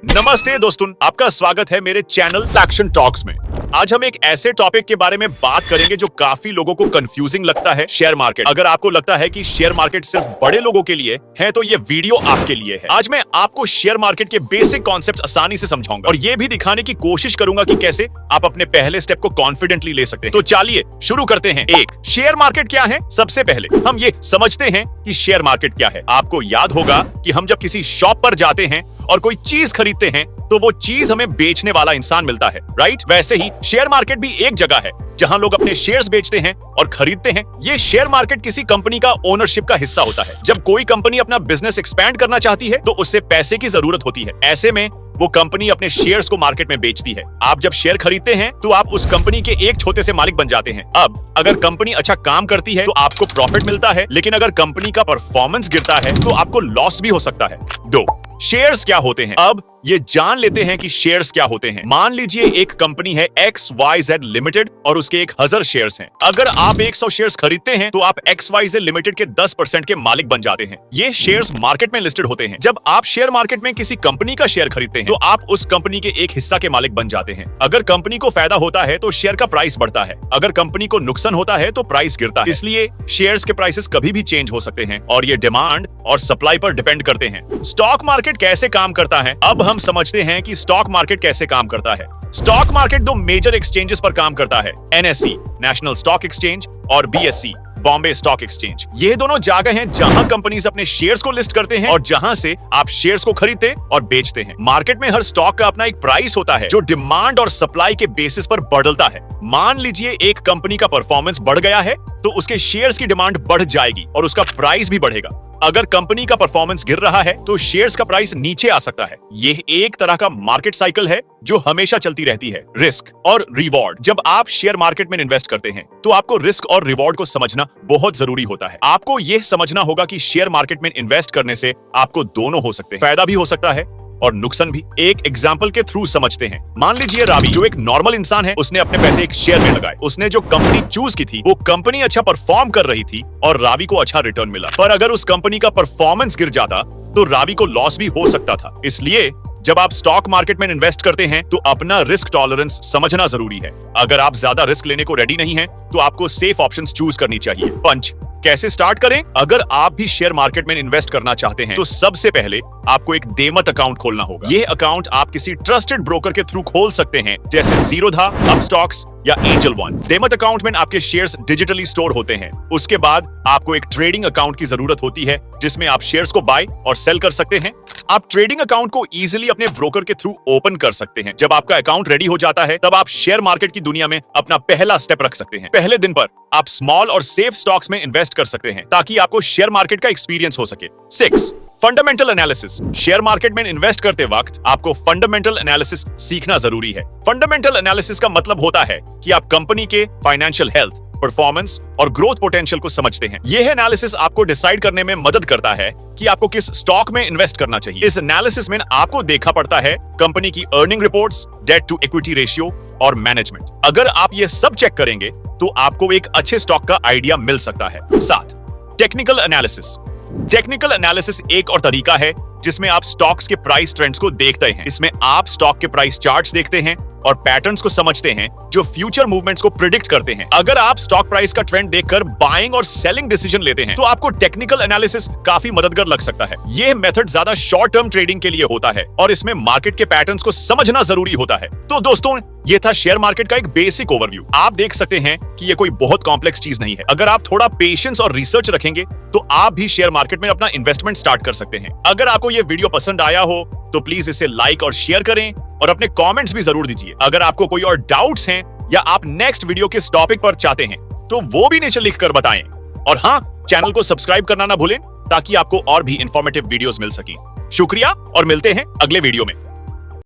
नमस्ते दोस्तों, आपका स्वागत है मेरे चैनल ट्रैक्शन टॉक्स में। आज हम एक ऐसे टॉपिक के बारे में बात करेंगे जो काफी लोगों को कंफ्यूजिंग लगता है, शेयर मार्केट। अगर आपको लगता है कि शेयर मार्केट सिर्फ बड़े लोगों के लिए है तो ये वीडियो आपके लिए है। आज मैं आपको शेयर मार्केट के बेसिक कॉन्सेप्ट्स आसानी से समझाऊंगा और ये भी दिखाने की कोशिश करूंगा कि कैसे आप अपने पहले स्टेप को कॉन्फिडेंटली ले सकते हैं। तो चलिए शुरू करते हैं। एक, शेयर मार्केट क्या है? सबसे पहले हम ये समझते हैं कि शेयर मार्केट क्या है। आपको याद होगा कि हम जब किसी शॉप पर जाते हैं और कोई चीज खरीदते हैं तो वो चीज हमें बेचने वाला इंसान मिलता है, राइट? वैसे ही शेयर मार्केट भी एक जगह है जहां लोग अपने शेयर्स बेचते हैं और खरीदते हैं। ये शेयर मार्केट किसी कंपनी का ओनरशिप का हिस्सा होता है। जब कोई कंपनी अपना बिजनेस एक्सपैंड करना चाहती है तो उससे पैसे की जरूरत होती है। ऐसे में वो कंपनी अपने शेयर्स को मार्केट में बेचती है। आप जब शेयर खरीदते हैं तो आप उस कंपनी के एक छोटे से मालिक बन जाते हैं। अब अगर कंपनी अच्छा काम करती है तो आपको प्रॉफिट मिलता है, लेकिन अगर कंपनी का परफॉर्मेंस गिरता है तो आपको लॉस भी हो सकता है। दो, शेयर्स क्या होते हैं? अब ये जान लेते हैं कि शेयर्स क्या होते हैं। मान लीजिए एक कंपनी है XYZ लिमिटेड और उसके 1000 शेयर्स हैं। अगर आप 100 शेयर्स खरीदते हैं तो आप XYZ लिमिटेड के 10% के मालिक बन जाते हैं। ये शेयर्स मार्केट में लिस्टेड होते हैं। जब आप शेयर मार्केट में किसी कंपनी का शेयर खरीदते हैं तो आप उस कंपनी के एक हिस्सा के मालिक बन जाते हैं। अगर कंपनी को फायदा होता है तो शेयर का प्राइस बढ़ता है, अगर कंपनी को नुकसान होता है तो प्राइस गिरता है। इसलिए शेयर्स के प्राइसेस कभी भी चेंज हो सकते हैं और ये डिमांड और सप्लाई पर डिपेंड करते हैं। स्टॉक मार्केट कैसे काम करता है? अब हम समझते हैं कि स्टॉक मार्केट कैसे काम करता है। स्टॉक मार्केट दो मेजर एक्सचेंजेस पर काम करता है, NSE नेशनल स्टॉक एक्सचेंज और BSE बॉम्बे स्टॉक एक्सचेंज। ये दोनों जगह हैं जहां कंपनीज अपने शेयर्स को लिस्ट करते हैं और जहां से आप शेयर्स को खरीदते और बेचते हैं। मार्केट में हर स्टॉक का अपना एक प्राइस होता है जो डिमांड और सप्लाई के बेसिस पर बदलता है। मान लीजिए एक कंपनी का परफॉर्मेंस बढ़ गया है तो उसके शेयर्स की डिमांड बढ़ जाएगी और उसका प्राइस भी बढ़ेगा। अगर कंपनी का परफॉर्मेंस गिर रहा है तो शेयर्स का प्राइस नीचे आ सकता है। यह एक तरह का मार्केट साइकिल है जो हमेशा चलती रहती है। रिस्क और रिवॉर्ड। जब आप शेयर मार्केट में इन्वेस्ट करते हैं तो आपको रिस्क और रिवॉर्ड को समझना बहुत जरूरी होता है। आपको यह समझना होगा कि शेयर मार्केट में इन्वेस्ट करने से आपको दोनों हो सकते हैं, फायदा भी हो सकता है और नुकसान भी। एक एग्जाम्पल के थ्रू समझते हैं। मान लीजिए रावी जो एक नॉर्मल इंसान है, उसने अपने पैसे एक शेयर में लगाए। उसने जो कंपनी चूज की थी वो कंपनी अच्छा परफॉर्म कर रही थी और रावी को अच्छा रिटर्न मिला। पर अगर उस कंपनी का परफॉर्मेंस गिर जाता तो रावी को लॉस भी हो सकता था। इसलिए जब आप स्टॉक मार्केट में इन्वेस्ट करते हैं तो अपना रिस्क टॉलरेंस समझना जरूरी है। अगर आप ज्यादा रिस्क लेने को रेडी नहीं हैं तो आपको सेफ ऑप्शंस चूज करनी चाहिए। पंच कैसे स्टार्ट करें? अगर आप भी शेयर मार्केट में इन्वेस्ट करना चाहते हैं तो सबसे पहले आपको एक डेमट अकाउंट खोलना होगा। यह अकाउंट आप किसी ट्रस्टेड ब्रोकर के थ्रू खोल सकते हैं, जैसे जीरोधा, अपस्टॉक्स या एंजल वन। डेमट अकाउंट में आपके शेयर्स डिजिटली स्टोर होते हैं। उसके बाद आपको एक ट्रेडिंग अकाउंट की जरूरत होती है जिसमें आप शेयर्स को बाय और सेल कर सकते हैं। आप ट्रेडिंग अकाउंट को इजीली अपने ब्रोकर के थ्रू ओपन कर सकते हैं। जब आपका अकाउंट रेडी हो जाता है तब आप शेयर मार्केट की दुनिया में अपना पहला स्टेप रख सकते हैं। पहले दिन पर आप स्मॉल और सेफ स्टॉक्स में इन्वेस्ट कर सकते हैं ताकि आपको शेयर मार्केट का एक्सपीरियंस हो सके। 6, फंडामेंटल एनालिसिस। शेयर मार्केट में इन्वेस्ट करते वक्त आपको फंडामेंटल एनालिसिस सीखना जरूरी है। फंडामेंटल एनालिसिस का मतलब होता है कि आप कंपनी के फाइनेंशियल हेल्थ, परफॉर्मेंस और ग्रोथ पोटेंशियल को समझते हैं। यह एनालिसिस आपको डिसाइड करने में मदद करता है कि आपको किस स्टॉक में इन्वेस्ट करना चाहिए। इस एनालिसिस में आपको देखा पड़ता है कंपनी की earning reports, debt to equity ratio और मैनेजमेंट। अगर आप ये सब चेक करेंगे तो आपको एक अच्छे स्टॉक का आइडिया मिल सकता है। 7, टेक्निकल एनालिसिस। टेक्निकल एनालिसिस एक और तरीका है जिसमें आप स्टॉक्स के प्राइस ट्रेंड्स को देखते हैं। इसमें आप स्टॉक के प्राइस चार्ट्स देखते हैं और पैटर्न्स को समझते हैं जो फ्यूचर मूवमेंट्स को प्रिडिक्ट करते हैं। अगर आप स्टॉक प्राइस का ट्रेंड देखकर बाइंग और सेलिंग डिसीजन लेते हैं तो आपको टेक्निकल एनालिसिस काफी मददगार लग सकता है। यह मेथड ज्यादा शॉर्ट टर्म ट्रेडिंग के लिए होता है और इसमें मार्केट के पैटर्न्स को समझना जरूरी होता है। तो दोस्तों, ये था शेयर मार्केट का एक बेसिक ओवरव्यू। आप देख सकते हैं कि ये कोई बहुत कॉम्प्लेक्स चीज नहीं है। अगर आप थोड़ा पेशेंस और रिसर्च रखेंगे तो आप भी शेयर मार्केट में अपना इन्वेस्टमेंट स्टार्ट कर सकते हैं। अगर आपको ये वीडियो पसंद आया हो तो प्लीज इसे लाइक और शेयर करें और अपने कमेंट्स भी जरूर दीजिए। अगर आपको कोई और डाउट्स हैं या आप नेक्स्ट वीडियो किस टॉपिक पर चाहते हैं तो वो भी नीचे लिखकर बताएं। और हाँ, चैनल को सब्सक्राइब करना ना भूलें ताकि आपको और भी इंफॉर्मेटिव वीडियोस मिल सकें। शुक्रिया और मिलते हैं अगले वीडियो में।